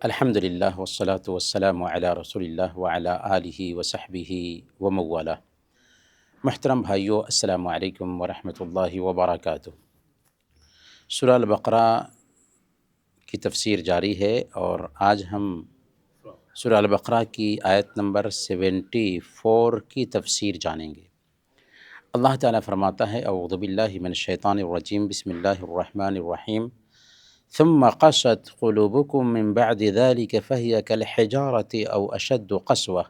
الحمدللہ والصلاة والسلام علی رسول اللہ وعلی آلہ وصحبہ وموالہ۔ محترم بھائیو، السلام علیکم ورحمۃ اللہ وبرکاتہ۔ سورہ البقرہ کی تفسیر جاری ہے اور آج ہم سورہ البقرہ کی آیت نمبر 74 کی تفسیر جانیں گے۔ اللہ تعالیٰ فرماتا ہے اعوذ باللہ من الشیطان الرجیم، بسم اللہ الرحمن الرحیم۔ ثم قست قلوبكم من بعد ذلك فهي كالحجارة أو أشد قسوة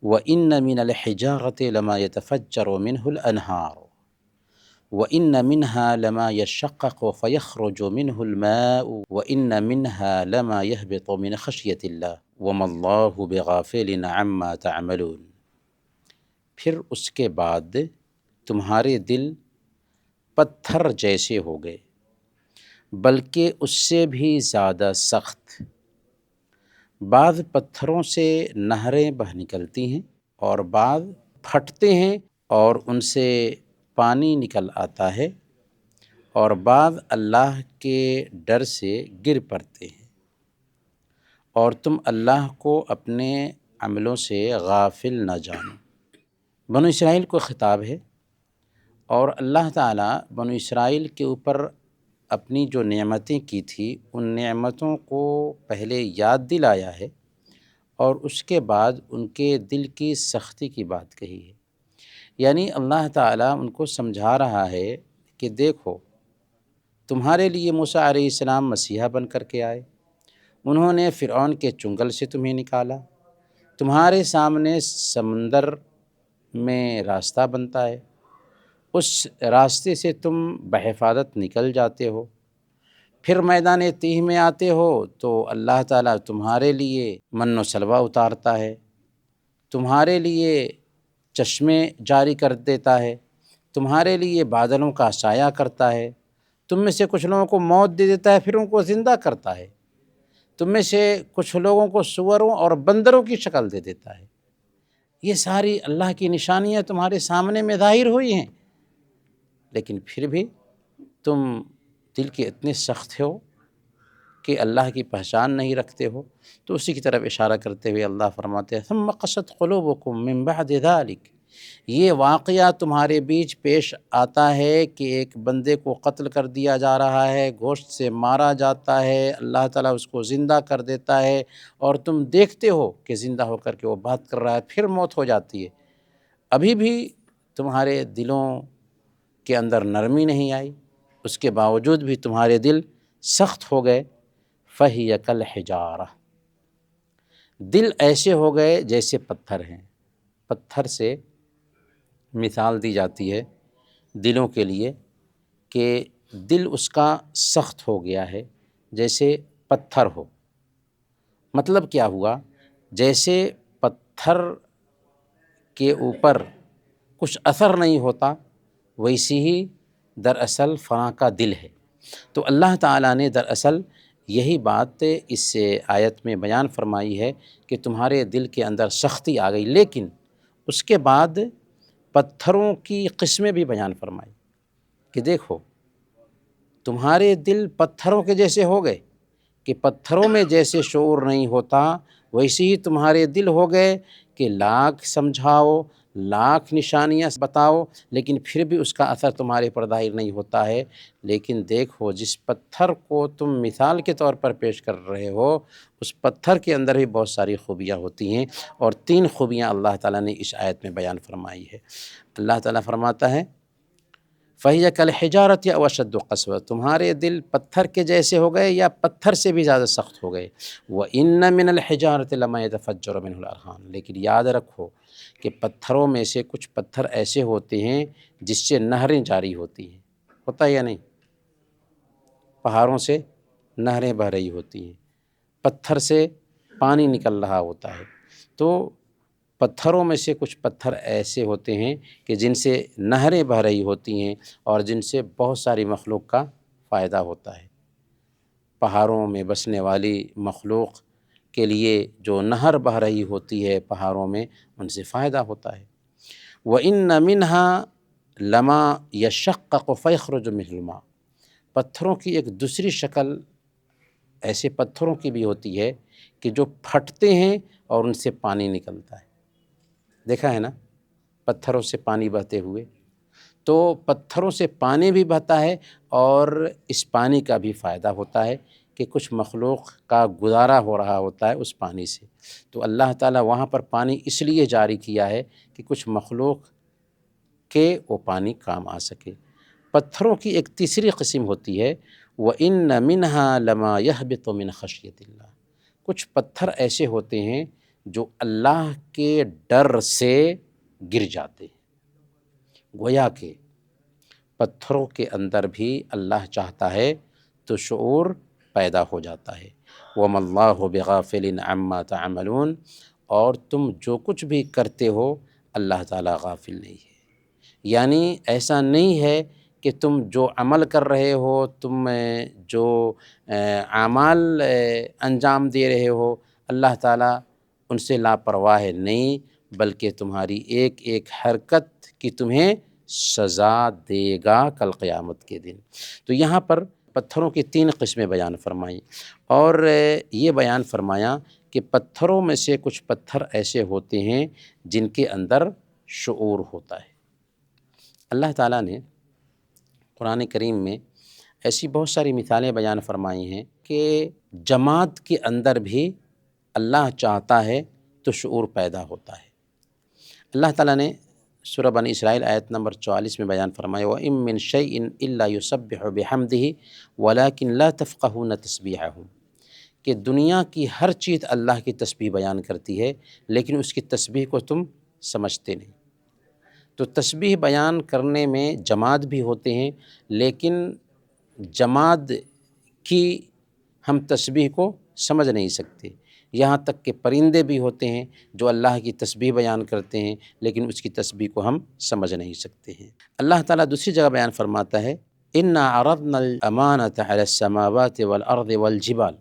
وإن من الحجارة لما يتفجر منه الأنهار وإن منها لما يشقق فيخرج منه الماء وإن منها لما يهبط من خشية الله وما الله بغافل عما تعملون۔ پھر اس کے بعد تمہارے دل پتھر جیسے ہو گئے، بلکہ اس سے بھی زیادہ سخت۔ بعض پتھروں سے نہریں بہہ نکلتی ہیں اور بعض پھٹتے ہیں اور ان سے پانی نکل آتا ہے، اور بعض اللہ کے ڈر سے گر پڑتے ہیں، اور تم اللہ کو اپنے عملوں سے غافل نہ جانو۔ بنو اسرائیل کو خطاب ہے، اور اللہ تعالیٰ بنو اسرائیل کے اوپر اپنی جو نعمتیں کی تھی ان نعمتوں کو پہلے یاد دلایا ہے، اور اس کے بعد ان کے دل کی سختی کی بات کہی ہے۔ یعنی اللہ تعالیٰ ان کو سمجھا رہا ہے کہ دیکھو، تمہارے لیے موسیٰ علیہ السلام مسیحا بن کر کے آئے، انہوں نے فرعون کے چنگل سے تمہیں نکالا، تمہارے سامنے سمندر میں راستہ بنتا ہے، اس راستے سے تم بحفاظت نکل جاتے ہو، پھر میدان تیہ میں آتے ہو تو اللہ تعالیٰ تمہارے لیے من و سلوہ اتارتا ہے، تمہارے لیے چشمے جاری کر دیتا ہے، تمہارے لیے بادلوں کا سایہ کرتا ہے، تم میں سے کچھ لوگوں کو موت دے دیتا ہے پھر ان کو زندہ کرتا ہے، تم میں سے کچھ لوگوں کو سوروں اور بندروں کی شکل دے دیتا ہے۔ یہ ساری اللہ کی نشانیاں تمہارے سامنے میں ظاہر ہوئی ہیں، لیکن پھر بھی تم دل کے اتنے سخت ہو کہ اللہ کی پہچان نہیں رکھتے ہو۔ تو اسی کی طرف اشارہ کرتے ہوئے اللہ فرماتے ہیں ثم قست قلوبکم من بعد ذلک، یہ واقعہ تمہارے بیچ پیش آتا ہے کہ ایک بندے کو قتل کر دیا جا رہا ہے، گوشت سے مارا جاتا ہے، اللہ تعالیٰ اس کو زندہ کر دیتا ہے، اور تم دیکھتے ہو کہ زندہ ہو کر کے وہ بات کر رہا ہے، پھر موت ہو جاتی ہے، ابھی بھی تمہارے دلوں کے اندر نرمی نہیں آئی، اس کے باوجود بھی تمہارے دل سخت ہو گئے۔ فَهِيَ كَالْحِجَارَةِ، دل ایسے ہو گئے جیسے پتھر ہیں۔ پتھر سے مثال دی جاتی ہے دلوں کے لیے کہ دل اس کا سخت ہو گیا ہے جیسے پتھر ہو۔ مطلب کیا ہوا؟ جیسے پتھر کے اوپر کچھ اثر نہیں ہوتا، ویسی ہی دراصل فلاں کا دل ہے۔ تو اللہ تعالیٰ نے دراصل یہی بات اس آیت میں بیان فرمائی ہے کہ تمہارے دل کے اندر سختی آ گئی، لیکن اس کے بعد پتھروں کی قسمیں بھی بیان فرمائی کہ دیکھو، تمہارے دل پتھروں کے جیسے ہو گئے کہ پتھروں میں جیسے شعور نہیں ہوتا، ویسے ہی تمہارے دل ہو گئے کہ لاکھ سمجھاؤ، لاکھ نشانیاں بتاؤ، لیکن پھر بھی اس کا اثر تمہارے پر ظاہر نہیں ہوتا ہے۔ لیکن دیکھو، جس پتھر کو تم مثال کے طور پر پیش کر رہے ہو، اس پتھر کے اندر بھی بہت ساری خوبیاں ہوتی ہیں، اور 3 خوبیاں اللہ تعالیٰ نے اس آیت میں بیان فرمائی ہے۔ اللہ تعالیٰ فرماتا ہے فَهِيَ كَالْحِجَارَةِ أَوْ أَشَدُّ قَسْوَةً، تمہارے دل پتھر کے جیسے ہو گئے یا پتھر سے بھی زیادہ سخت ہو گئے۔ وَإِنَّ مِنَ الْحِجَارَةِ لَمَا يَتَفَجَّرُ مِنْهُ الْأَنْهَارُ، لیکن یاد رکھو کہ پتھروں میں سے کچھ پتھر ایسے ہوتے ہیں جس سے نہریں جاری ہوتی ہیں، ہوتا ہے یا نہیں؟ پہاڑوں سے نہریں بہہ رہی ہوتی ہیں، پتھر سے پانی نکل رہا ہوتا ہے۔ تو پتھروں میں سے کچھ پتھر ایسے ہوتے ہیں کہ جن سے نہریں بہہ رہی ہوتی ہیں اور جن سے بہت ساری مخلوق کا فائدہ ہوتا ہے۔ پہاڑوں میں بسنے والی مخلوق کے لیے جو نہر بہہ رہی ہوتی ہے پہاڑوں میں، ان سے فائدہ ہوتا ہے۔ وَإِنَّ مِنْهَا لَمَا يَشَقَّقُ فَيَخْرُجُ مِنْهُ الْمَاءُ، پتھروں کی ایک دوسری شکل ایسے پتھروں کی بھی ہوتی ہے کہ جو پھٹتے ہیں اور ان سے پانی نکلتا ہے، دیکھا ہے نا پتھروں سے پانی بہتے ہوئے، تو پتھروں سے پانی بھی بہتا ہے اور اس پانی کا بھی فائدہ ہوتا ہے کہ کچھ مخلوق کا گزارا ہو رہا ہوتا ہے اس پانی سے، تو اللہ تعالیٰ وہاں پر پانی اس لیے جاری کیا ہے کہ کچھ مخلوق کے وہ پانی کام آ سکے۔ پتھروں کی ایک تیسری قسم ہوتی ہے وَإِنَّ مِنْهَا لَمَا يَهْبِطُ مِنْ خَشْيَةِ اللَّهِ، کچھ پتھر ایسے ہوتے ہیں جو اللہ کے ڈر سے گر جاتے ہیں، گویا کہ پتھروں کے اندر بھی اللہ چاہتا ہے تو شعور پیدا ہو جاتا ہے۔ وَمَا اللَّهُ بِغَافِلٍ عَمَّا تَعْمَلُونَ، اور تم جو کچھ بھی کرتے ہو اللہ تعالیٰ غافل نہیں ہے، یعنی ایسا نہیں ہے کہ تم جو عمل کر رہے ہو، تم جو اعمال انجام دے رہے ہو، اللہ تعالیٰ ان سے لاپرواہ ہے، نہیں، بلکہ تمہاری ایک ایک حرکت کی تمہیں سزا دے گا کل قیامت کے دن۔ تو یہاں پر پتھروں کی 3 قسمیں بیان فرمائیں، اور یہ بیان فرمایا کہ پتھروں میں سے کچھ پتھر ایسے ہوتے ہیں جن کے اندر شعور ہوتا ہے۔ اللہ تعالیٰ نے قرآن کریم میں ایسی بہت ساری مثالیں بیان فرمائی ہیں کہ جماد کے اندر بھی اللہ چاہتا ہے تو شعور پیدا ہوتا ہے۔ اللہ تعالیٰ نے سورہ بنی اسرائیل آیت نمبر 44 میں بیان فرمایا وَإِن مِّن شَيْءٍ إِلَّا يُسَبِّحُ بِحَمْدِهِ وَلَكِن لَا تَفْقَهُونَ تَسْبِيحَهُمْ، کہ دنیا کی ہر چیز اللہ کی تسبیح بیان کرتی ہے لیکن اس کی تسبیح کو تم سمجھتے نہیں۔ تو تسبیح بیان کرنے میں جماد بھی ہوتے ہیں، لیکن جماد کی ہم تسبیح کو سمجھ نہیں سکتے، یہاں تک کہ پرندے بھی ہوتے ہیں جو اللہ کی تسبیح بیان کرتے ہیں لیکن اس کی تسبیح کو ہم سمجھ نہیں سکتے ہیں۔ اللہ تعالیٰ دوسری جگہ بیان فرماتا ہے إِنَّا عَرَضْنَا الْأَمَانَةَ عَلَى السَّمَاوَاتِ وَالْأَرْضِ وَالْجِبَالِ،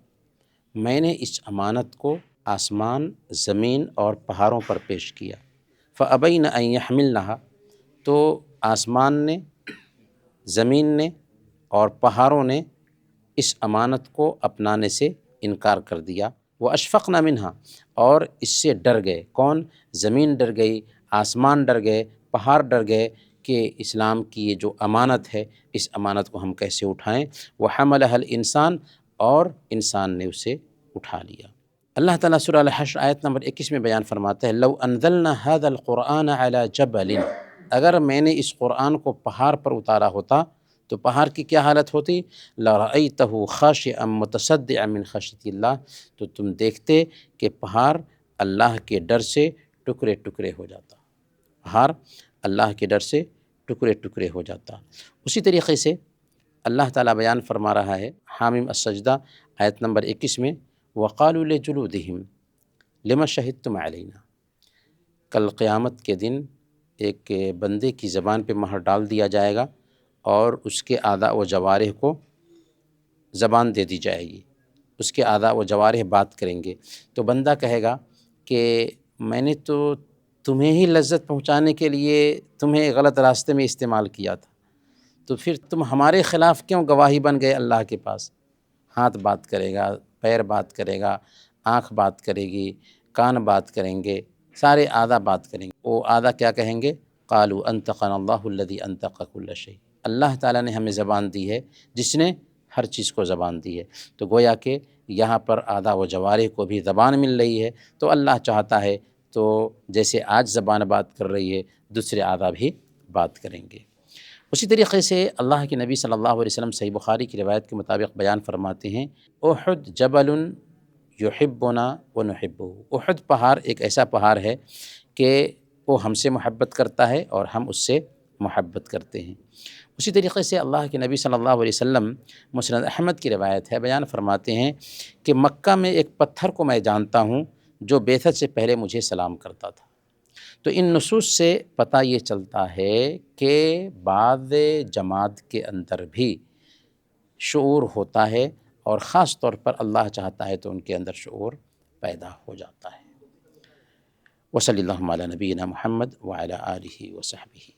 میں نے اس امانت کو آسمان، زمین اور پہاڑوں پر پیش کیا، فَأَبَيْنَ أَن يَحْمِلْنَهَا، تو آسمان نے، زمین نے اور پہاڑوں نے اس امانت کو اپنانے سے انکار کر دیا، وَأَشْفَقْنَ مِنْهَا، اور اس سے ڈر گئے، کون؟ زمین ڈر گئی، آسمان ڈر گئے، پہاڑ ڈر گئے کہ اسلام کی یہ جو امانت ہے اس امانت کو ہم کیسے اٹھائیں، وَحَمَلَهَا الْإِنسان، اور انسان نے اسے اٹھا لیا۔ اللہ تعالیٰ سورہ الحشر آیت نمبر 21 میں بیان فرماتا ہے لَوْ أَنزَلْنَا هَذَا الْقُرْآنَ عَلَى جَبَلٍ، اگر میں نے اس قرآن کو پہاڑ پر اتارا ہوتا تو پہاڑ کی کیا حالت ہوتی؟ لَرَأَيْتَهُ خَاشِعًا مُتَصَدِّعًا مِنْ خَشْيَةِ اللَّهِ، تو تم دیکھتے کہ پہاڑ اللہ کے ڈر سے ٹکڑے ٹکڑے ہو جاتا، پہاڑ اللہ کے ڈر سے ٹکڑے ٹکڑے ہو جاتا۔ اسی طریقے سے اللہ تعالیٰ بیان فرما رہا ہے حامیم السجدہ آیت نمبر 21 میں وَقَالُوا لِجُلُودِهِمْ لِمَ شَهِدتُّمْ عَلَيْنَا، کل قیامت کے دن ایک بندے کی زبان پہ مہر ڈال دیا جائے گا اور اس کے اعضاء و جوارح کو زبان دے دی جائے گی، اس کے اعضاء و جوارح بات کریں گے، تو بندہ کہے گا کہ میں نے تو تمہیں ہی لذت پہنچانے کے لیے تمہیں غلط راستے میں استعمال کیا تھا، تو پھر تم ہمارے خلاف کیوں گواہی بن گئے اللہ کے پاس؟ ہاتھ بات کرے گا، پیر بات کرے گا، آنکھ بات کرے گی، کان بات کریں گے، سارے اعضاء بات کریں گے، وہ اعضاء کیا کہیں گے؟ قالوا انطقنا اللہ الذی انطق کل شیء، اللہ تعالیٰ نے ہمیں زبان دی ہے جس نے ہر چیز کو زبان دی ہے۔ تو گویا کہ یہاں پر اعضاء و جوارح کو بھی زبان مل رہی ہے، تو اللہ چاہتا ہے تو جیسے آج زبان بات کر رہی ہے دوسرے اعضاء بھی بات کریں گے۔ اسی طریقے سے اللہ کے نبی صلی اللہ علیہ وسلم صحیح بخاری کی روایت کے مطابق بیان فرماتے ہیں احد جبل یحبنا ونحبه، احد پہاڑ ایک ایسا پہاڑ ہے کہ وہ ہم سے محبت کرتا ہے اور ہم اس سے محبت کرتے ہیں۔ اسی طریقے سے اللہ کے نبی صلی اللہ علیہ وسلم مسند احمد کی روایت ہے بیان فرماتے ہیں کہ مکہ میں ایک پتھر کو میں جانتا ہوں جو بعثت سے پہلے مجھے سلام کرتا تھا۔ تو ان نصوص سے پتہ یہ چلتا ہے کہ بعض جماعت کے اندر بھی شعور ہوتا ہے اور خاص طور پر اللہ چاہتا ہے تو ان کے اندر شعور پیدا ہو جاتا ہے۔ وصلی اللہ علی نبینا محمد وعلی آلہ وصحبہ۔